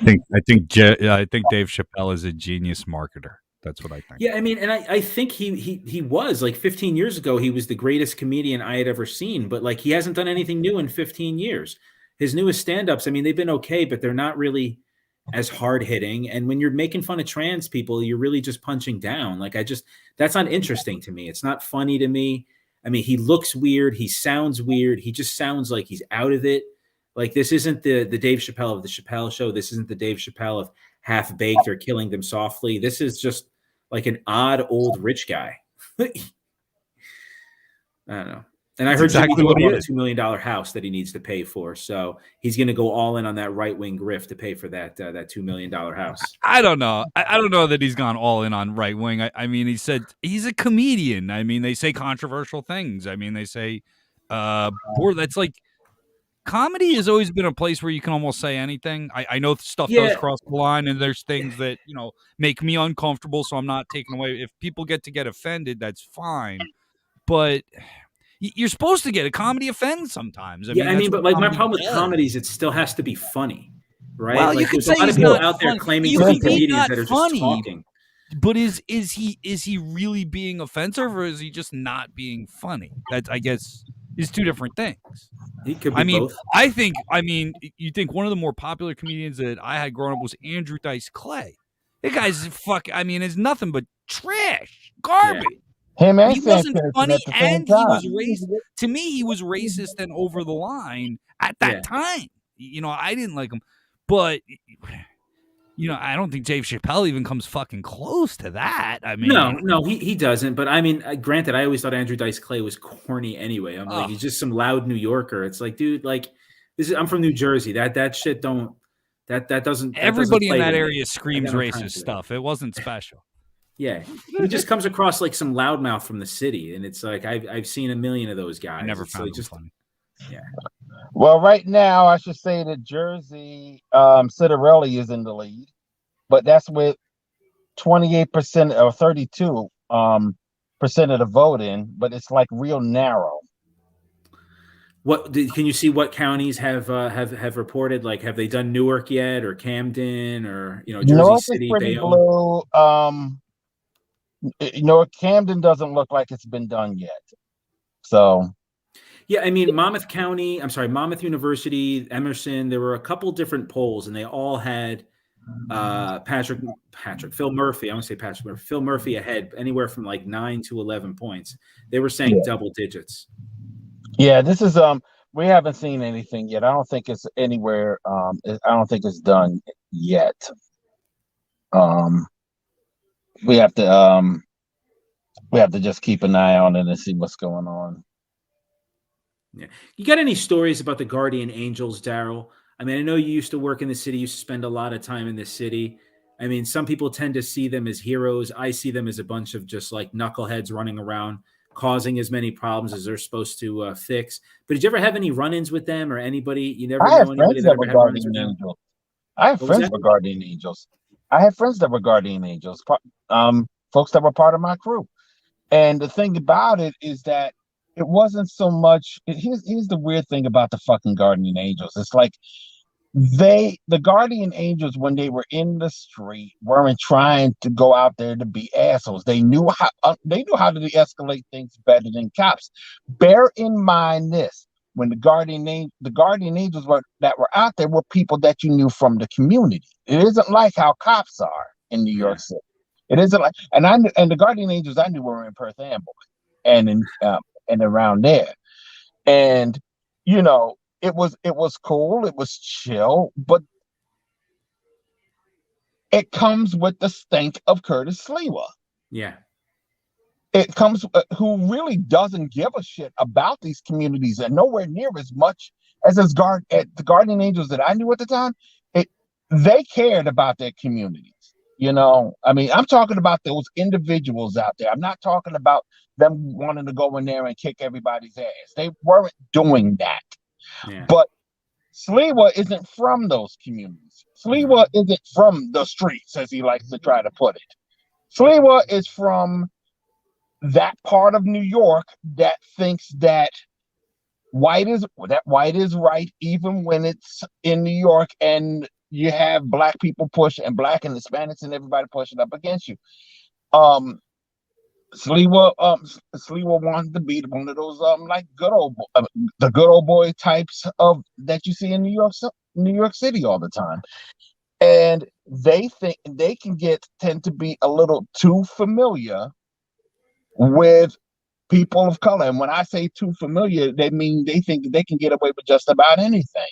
S3: I think Dave Chappelle is a genius marketer. That's what I think.
S2: Yeah, I mean, and I think he was like 15 years ago, he was the greatest comedian I had ever seen, but like he hasn't done anything new in 15 years. His newest stand-ups, I mean, they've been okay, but they're not really as hard hitting. And when you're making fun of trans people, you're really just punching down. Like that's not interesting to me. It's not funny to me. I mean, he looks weird. He sounds weird. He just sounds like he's out of it. Like this isn't the Dave Chappelle of the Chappelle Show. This isn't the Dave Chappelle of Half Baked or Killing Them Softly. This is just like an odd old rich guy. I don't know. And I heard
S3: exactly what he
S2: a
S3: is.
S2: $2 million house that he needs to pay for. So he's going to go all in on that right-wing grift to pay for that $2 million house.
S3: I don't know. I don't know that he's gone all in on right wing. I mean, he said he's a comedian. I mean, they say controversial things. I mean, they say, that's like, comedy has always been a place where you can almost say anything. I know stuff does cross the line, and there's things that, make me uncomfortable, so I'm not taking away. If people get offended, that's fine. But you're supposed to get a comedy offend sometimes.
S2: I mean, but like my problem with comedies, it still has to be funny, right?
S3: Well,
S2: like,
S3: you could say
S2: a lot of
S3: he's
S2: people
S3: not
S2: out there
S3: funny.
S2: claiming to be comedians that are
S3: funny,
S2: just talking.
S3: But is he really being offensive, or is he just not being funny? That, I guess, is two different things.
S2: He could be both.
S3: You think one of the more popular comedians that I had growing up was Andrew Dice Clay. That guy's is nothing but trash, garbage.
S4: Yeah. Him and
S3: he wasn't funny, and he was racist. To me, he was racist and over the line at that time. I didn't like him, but I don't think Dave Chappelle even comes fucking close to that. I mean,
S2: no, he doesn't. But I mean, granted, I always thought Andrew Dice Clay was corny anyway. I'm like, he's just some loud New Yorker. It's like, dude, like I'm from New Jersey. That shit doesn't.
S3: Everybody in that area screams racist stuff. It wasn't special.
S2: Yeah, he just comes across like some loudmouth from the city, and it's like I've seen a million of those guys.
S3: I never found him funny.
S2: Yeah.
S4: Well, right now I should say that Jersey, Citarelli is in the lead, but that's with 28% or 32% of the vote in, but it's like real narrow.
S2: Can you see what counties have reported? Like, have they done Newark yet, or Camden, or Jersey
S4: North
S2: City?
S4: Is pretty blue. Camden doesn't look like it's been done yet. So,
S2: yeah, I mean, Monmouth University, Emerson. There were a couple different polls, and they all had Phil Murphy. I want to say Patrick Murphy. Phil Murphy ahead, anywhere from like 9 to 11 points. They were saying double digits.
S4: Yeah, this is we haven't seen anything yet. I don't think it's anywhere. I don't think it's done yet. We have to just keep an eye on it and see what's going on.
S2: Yeah. You got any stories about the guardian angels, Daryle? I mean, I know you used to work in the city. You used to spend a lot of time in the city. I mean, some people tend to see them as heroes. I see them as a bunch of just like knuckleheads running around, causing as many problems as they're supposed to fix. But did you ever have any run-ins with them, or anybody? You never know anybody that ever had run-ins with them?
S4: I have friends that were guardian angels. I had friends that were guardian angels, folks that were part of my crew. And the thing about it is that it wasn't so much. Here's the weird thing about the fucking guardian angels. It's like the guardian angels, when they were in the street, weren't trying to go out there to be assholes. They knew how to de-escalate things better than cops. Bear in mind this: when the guardian angels that were out there were people that you knew from the community. It isn't like how cops are in New York City. It isn't like, and the guardian angels I knew were in Perth Amboy and around there, and it was cool, it was chill, but it comes with the stink of Curtis Sliwa.
S2: Yeah.
S4: It comes who really doesn't give a shit about these communities, and nowhere near as much as the guardian angels that I knew at the time. They cared about their communities. I mean, I'm talking about those individuals out there. I'm not talking about them wanting to go in there and kick everybody's ass. They weren't doing that. Yeah. But Sliwa isn't from those communities. Sliwa isn't from the streets, as he likes to try to put it. Sliwa is from that part of New York that thinks that white is right, even when it's in New York and you have black people push and black and Hispanics and everybody pushing up against you. Sliwa wants to be one of those like the good old boy types of that you see in New York City all the time, and they think they can tend to be a little too familiar with people of color. And when I say too familiar, they mean they think that they can get away with just about anything.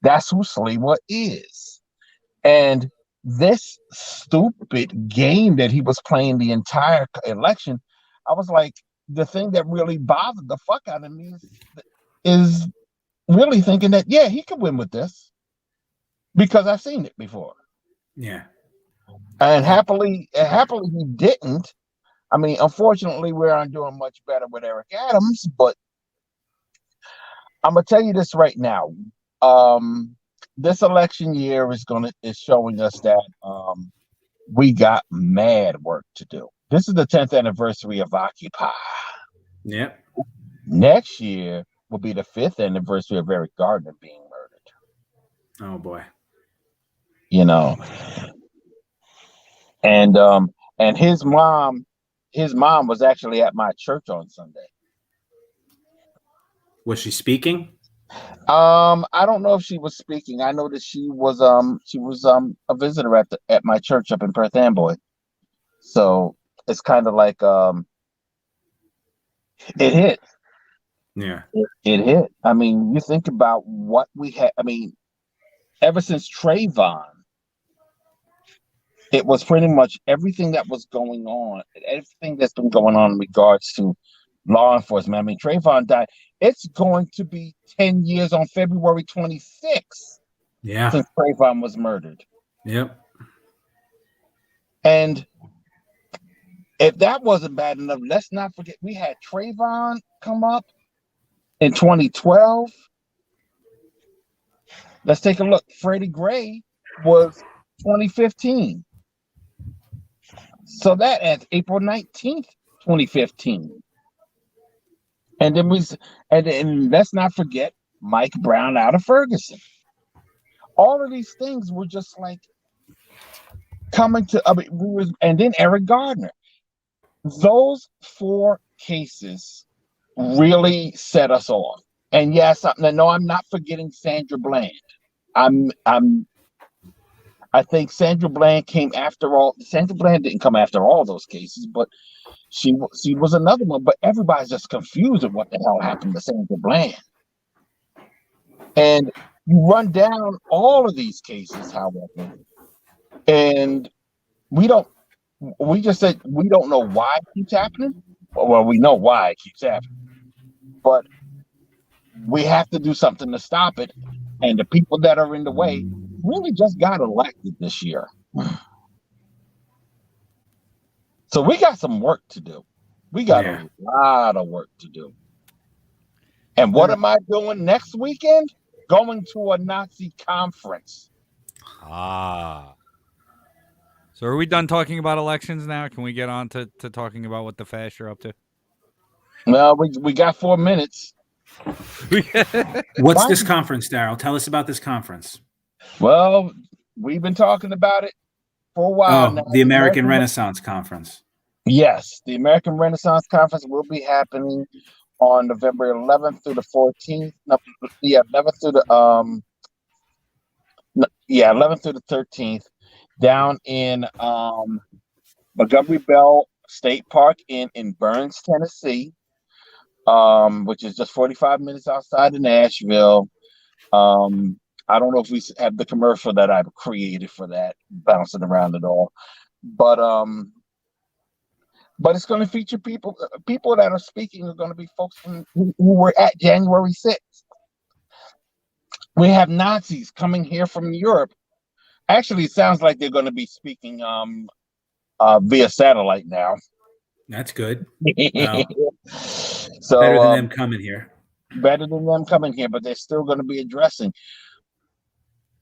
S4: That's who Sliwa is. And this stupid game that he was playing the entire election, I was like, the thing that really bothered the fuck out of me is really thinking that, yeah, he could win with this because I've seen it before.
S2: Yeah.
S4: And happily he didn't. I mean, unfortunately, we aren't doing much better with Eric Adams, but I'm gonna tell you this right now. This election year is showing us that we got mad work to do. This is the 10th anniversary of Occupy.
S2: Yep.
S4: Next year will be the 5th anniversary of Eric Gardner being murdered.
S2: Oh boy.
S4: You know, and his mom was actually at my church on Sunday.
S2: Was she speaking?
S4: I don't know if she was speaking. I know that she was a visitor at my church up in Perth Amboy. So it's kind of like it hit.
S2: Yeah.
S4: It hit. I mean, you think about what we had. I mean, ever since Trayvon, it was pretty much everything that was going on, everything that's been going on in regards to law enforcement. I mean, Trayvon died. It's going to be 10 years on February 26th since Trayvon was murdered.
S2: Yep.
S4: And if that wasn't bad enough, let's not forget we had Trayvon come up in 2012. Let's take a look. Freddie Gray was 2015. So that adds April 19th, 2015. And then let's not forget Mike Brown out of Ferguson. All of these things were just like coming to, and then Eric Gardner. Those 4 cases really set us off. And yes, no, I'm not forgetting Sandra Bland. I think Sandra Bland came after all. Sandra Bland didn't come after all those cases, but she was another one. But everybody's just confused at what the hell happened to Sandra Bland. And you run down all of these cases, however, and we just said we don't know why it keeps happening. Well, we know why it keeps happening, but we have to do something to stop it. And the people that are in the way really just got elected this year. So we got some work to do. We got a lot of work to do. And what am I doing next weekend? Going to a Nazi conference.
S3: So are we done talking about elections now? Can we get on to talking about what the fascists are up to?
S4: Well, we got 4 minutes.
S2: What's this conference, Daryle? Tell us about this conference.
S4: Well, we've been talking about it for a while now.
S2: The American Renaissance Conference.
S4: Yes, the American Renaissance Conference will be happening on November 11th through the 14th. 11th through the 11th through the 13th, down in Montgomery Bell State Park in Burns, Tennessee, which is just 45 minutes outside of Nashville. I don't know if we have the commercial that I've created for that, bouncing around at all, but it's going to feature people that are speaking are going to be folks who were at January 6th. We have Nazis coming here from Europe. Actually, it sounds like they're going to be speaking via satellite now.
S2: That's good.
S4: Well, so
S2: better than them coming here.
S4: Better than them coming here, but they're still going to be addressing.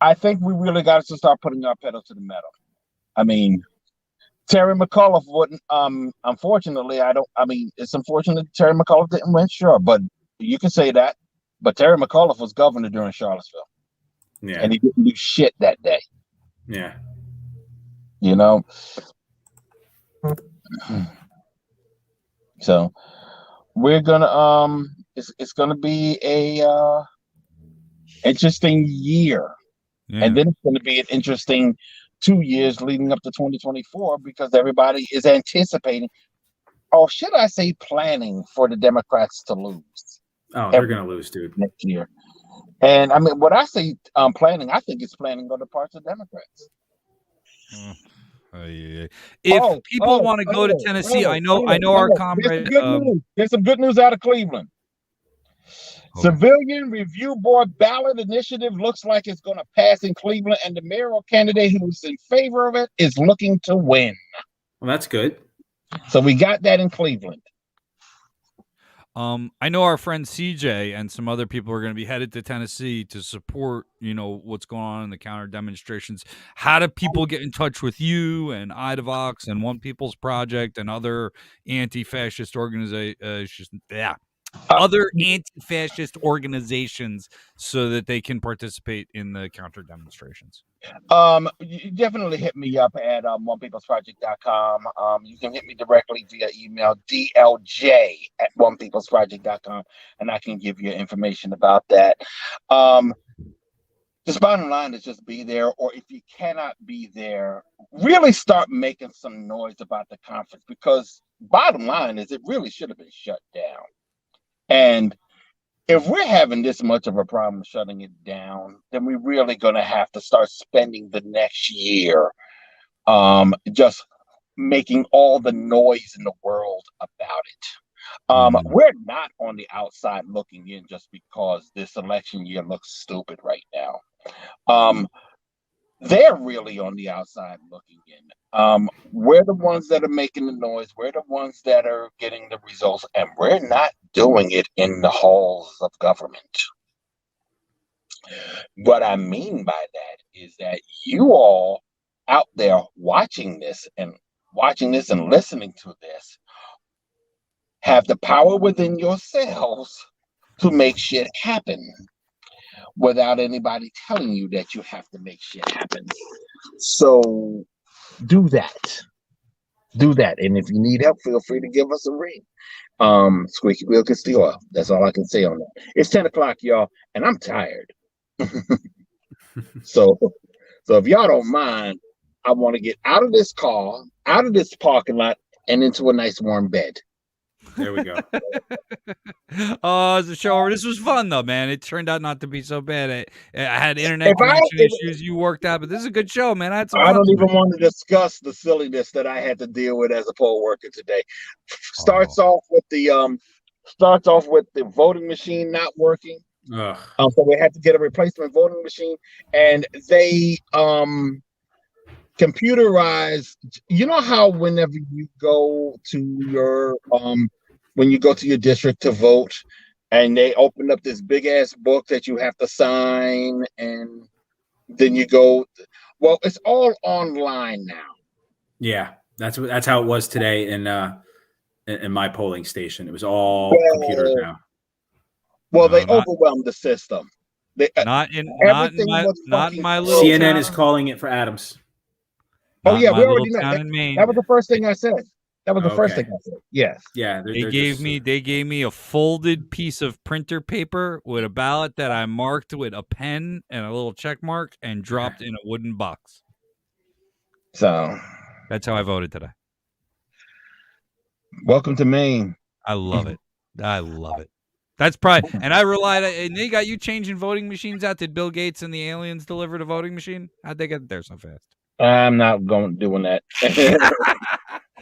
S4: I think we really got to start putting our pedal to the metal. I mean, Terry McAuliffe wouldn't. Unfortunately, it's unfortunate Terry McAuliffe didn't win, sure, but you can say that. But Terry McAuliffe was governor during Charlottesville, and he didn't do shit that day.
S2: Yeah.
S4: You know. So we're gonna it's gonna be a interesting year, and then it's gonna be an interesting 2 years leading up to 2024 because everybody is anticipating, or should I say planning for the Democrats to lose.
S2: Oh, they're gonna lose, dude,
S4: next year. And I mean, what I say planning, I think it's planning on the parts of Democrats.
S3: If people want to go to Tennessee, I know our comrade.
S4: There's some good news out of Cleveland. Okay. Civilian Review Board ballot initiative looks like it's going to pass in Cleveland, and the mayoral candidate who's in favor of it is looking to win.
S2: Well, that's good.
S4: So we got that in Cleveland.
S3: I know our friend CJ and some other people are going to be headed to Tennessee to support, what's going on in the counter demonstrations. How do people get in touch with you and Idavox and One People's Project and other anti-fascist organizations? Other anti-fascist organizations so that they can participate in the counter demonstrations?
S4: You definitely hit me up at onepeoplesproject.com. You can hit me directly via email, dlj@onepeoplesproject.com, and I can give you information about that. Just bottom line is just be there, or if you cannot be there, really start making some noise about the conference, because bottom line is it really should have been shut down. And if we're having this much of a problem shutting it down, then we're really going to have to start spending the next year just making all the noise in the world about it. We're not on the outside looking in just because this election year looks stupid right now. They're really on the outside looking in. We're the ones that are making the noise. We're the ones that are getting the results, and we're not doing it in the halls of government. What I mean by that is that you all out there watching this and listening to this have the power within yourselves to make shit happen without anybody telling you that you have to make shit happen. So do that. And if you need help, feel free to give us a ring. Squeaky wheel can steal oil. That's all I can say on that. It's 10 o'clock, y'all, and I'm tired. So if y'all don't mind, I want to get out of this car, out of this parking lot, and into a nice warm bed.
S2: There we go.
S3: It's a show. This was fun, though, man. It turned out not to be so bad. I had internet connection issues. You worked out, but this is a good show, man. I don't
S4: even want to discuss the silliness that I had to deal with as a poll worker today. Starts off with the voting machine not working. So we had to get a replacement voting machine, and they computerized. You know how whenever you go to your district to vote, and they open up this big ass book that you have to sign, and then you go. Well, it's all online now.
S2: Yeah, that's how it was today in my polling station. It was all computers now.
S4: Well, they overwhelmed the system.
S3: Not in my little
S2: CNN
S3: town.
S2: is calling it for Adams.
S4: Oh yeah, we already know. That was the first thing I said. Yes.
S2: Yeah.
S3: They gave me a folded piece of printer paper with a ballot that I marked with a pen and a little check mark and dropped in a wooden box.
S4: So
S3: that's how I voted today.
S4: Welcome to Maine.
S3: I love it. That's probably, and I relied, and they got you changing voting machines out. Did Bill Gates and the aliens deliver the voting machine? How'd they get there so fast?
S4: I'm not doing that.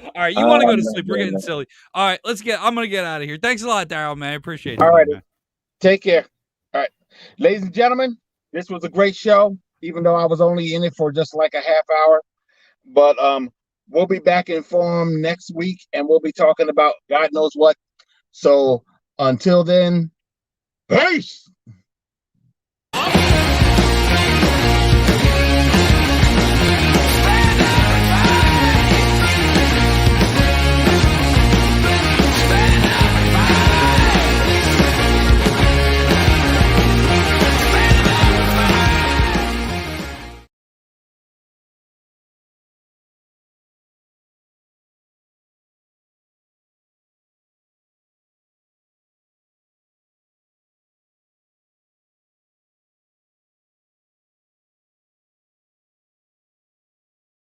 S3: All right, you want to go to sleep? We're getting silly. All right, I'm gonna get out of here. Thanks a lot, Daryle, man. I appreciate it.
S4: All right, man. Take care. All right, ladies and gentlemen, this was a great show. Even though I was only in it for just like a half hour, but we'll be back in form next week, and we'll be talking about God knows what. So until then, peace.